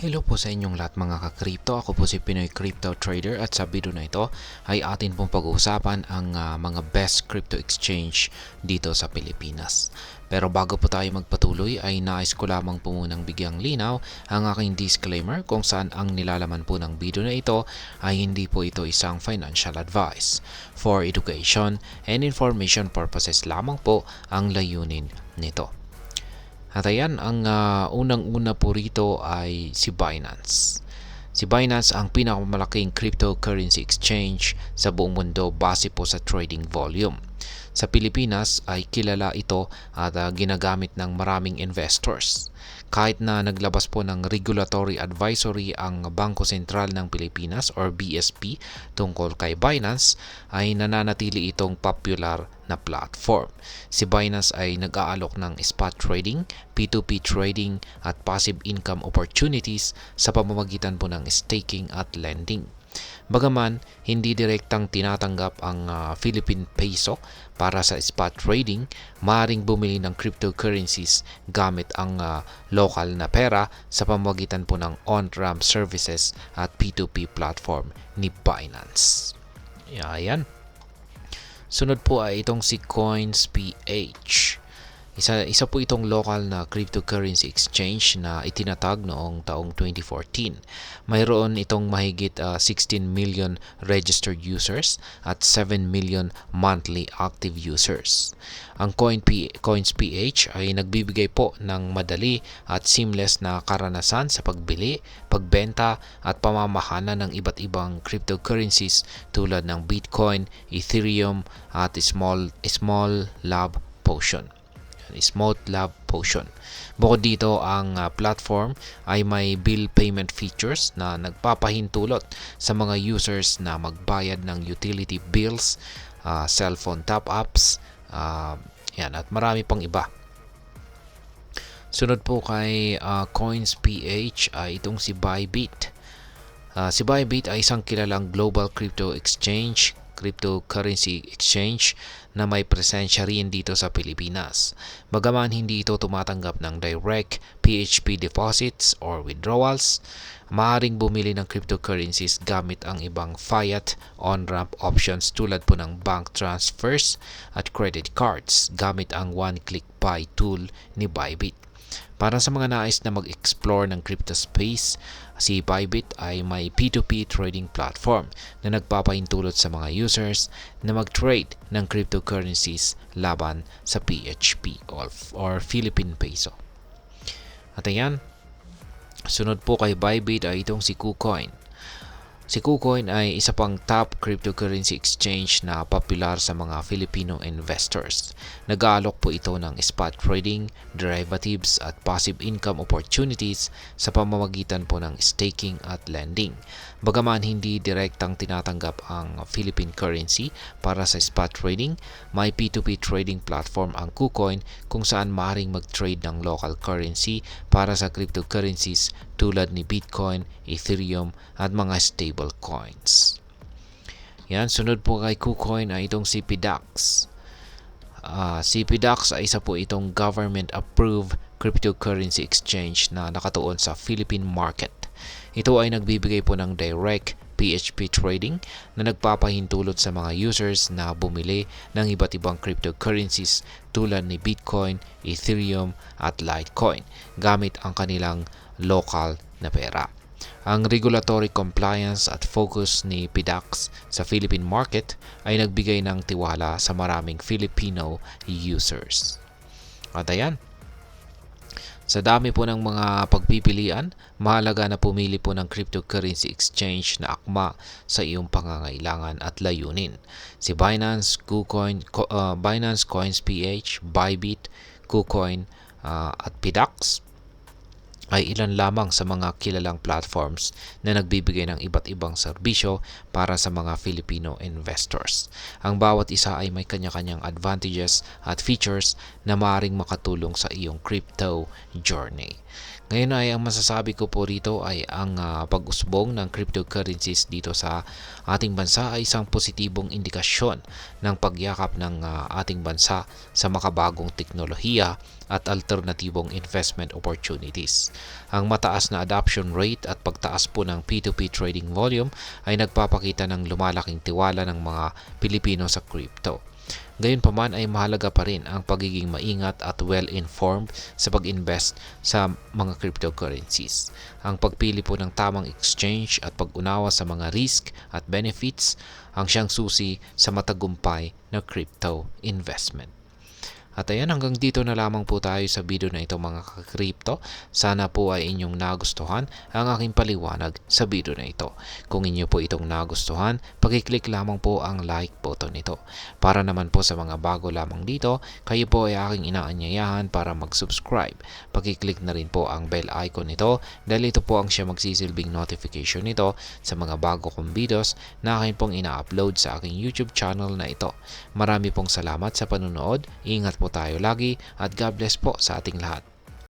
Hello po sa inyong lahat mga ka-crypto. Ako po si Pinoy Crypto Trader at sa video na ito ay atin pong pag-uusapan ang mga best crypto exchange dito sa Pilipinas. Pero bago po tayo magpatuloy ay nais ko lamang po munang bigyang linaw ang aking disclaimer kung saan ang nilalaman po ng video na ito ay hindi po ito isang financial advice. For education and information purposes lamang po ang layunin nito. At ayan, ang unang-una po rito ay si Binance. Si Binance ang pinakamalaking cryptocurrency exchange sa buong mundo base po sa trading volume. Sa Pilipinas ay kilala ito at ginagamit ng maraming investors. Kahit na naglabas po ng regulatory advisory ang Bangko Sentral ng Pilipinas or BSP tungkol kay Binance, ay nananatili itong popular na platform. Si Binance ay nag-aalok ng spot trading, P2P trading at passive income opportunities sa pamamagitan po ng staking at lending. Bagaman hindi direktang tinatanggap ang Philippine peso para sa spot trading, maaaring bumili ng cryptocurrencies gamit ang local na pera sa pamamagitan po ng on-ramp services at P2P platform ni Binance. Ayan. Sunod po ay itong si CoinsPH. Isa po itong local na cryptocurrency exchange na itinatag noong taong 2014. Mayroon itong mahigit 16 million registered users at 7 million monthly active users. Ang CoinsPH ay nagbibigay po ng madali at seamless na karanasan sa pagbili, pagbenta at pamamahana ng iba't ibang cryptocurrencies tulad ng Bitcoin, Ethereum at Small Lab Potion. Bukod dito, ang platform ay may bill payment features na nagpapahintulot sa mga users na magbayad ng utility bills, cellphone top-ups, at marami pang iba. Sunod po kay CoinsPH ay itong si Bybit. Si Bybit ay isang kilalang global cryptocurrency exchange na may presensya rin dito sa Pilipinas. Bagaman hindi ito tumatanggap ng direct PHP deposits or withdrawals, maaaring bumili ng cryptocurrencies gamit ang ibang fiat on-ramp options tulad po ng bank transfers at credit cards gamit ang one-click buy tool ni Bybit. Para sa mga nais na mag-explore ng crypto space, si Bybit ay may P2P trading platform na nagpapahintulot sa mga users na mag-trade ng cryptocurrencies laban sa PHP or Philippine Peso. At ayan, sunod po kay Bybit ay itong si KuCoin. Si KuCoin ay isa pang top cryptocurrency exchange na popular sa mga Filipino investors. Nag-aalok po ito ng spot trading, derivatives at passive income opportunities sa pamamagitan po ng staking at lending. Bagaman hindi direktang tinatanggap ang Philippine currency para sa spot trading, may P2P trading platform ang KuCoin kung saan maaaring mag-trade ng local currency para sa cryptocurrencies tulad ni Bitcoin, Ethereum at mga stable coins. Yan, sunod po kay KuCoin ay itong si PDAX. Si PDAX ay isa po itong government-approved cryptocurrency exchange na nakatuon sa Philippine market. Ito ay nagbibigay po ng direct PHP trading na nagpapahintulot sa mga users na bumili ng iba't ibang cryptocurrencies tulad ni Bitcoin, Ethereum at Litecoin gamit ang kanilang local na pera. Ang regulatory compliance at focus ni PDAX sa Philippine market ay nagbigay ng tiwala sa maraming Filipino users. At ayan, sa dami po ng mga pagpipilian, mahalaga na pumili po ng cryptocurrency exchange na akma sa iyong pangangailangan at layunin. Si Binance, Binance, CoinsPH, Bybit, KuCoin at PDAX ay ilan lamang sa mga kilalang platforms na nagbibigay ng iba't ibang serbisyo para sa mga Filipino investors. Ang bawat isa ay may kanya-kanyang advantages at features na maaaring makatulong sa iyong crypto journey. Ngayon ay ang masasabi ko po rito ay ang pag-usbong ng cryptocurrencies dito sa ating bansa ay isang positibong indikasyon ng pagyakap ng ating bansa sa makabagong teknolohiya at alternatibong investment opportunities. Ang mataas na adoption rate at pagtaas po ng P2P trading volume ay nagpapakita ng lumalaking tiwala ng mga Pilipino sa crypto. Gayunpaman ay mahalaga pa rin ang pagiging maingat at well-informed sa pag-invest sa mga cryptocurrencies. Ang pagpili po ng tamang exchange at pag-unawa sa mga risk at benefits ang siyang susi sa matagumpay na crypto investment. At ayan, hanggang dito na lamang po tayo sa video na ito mga ka-crypto. Sana po ay inyong nagustuhan ang aking paliwanag sa video na ito. Kung inyo po itong nagustuhan, pag-click lamang po ang like button nito. Para naman po sa mga bago lamang dito, kayo po ay aking inaanyayahan para mag-subscribe. Pag-click na rin po ang bell icon nito dahil ito po ang siya magsisilbing notification nito sa mga bago kong videos na akin pong ina-upload sa aking YouTube channel na ito. Marami pong salamat sa panunood. Ingat po tayo lagi at God bless po sa ating lahat.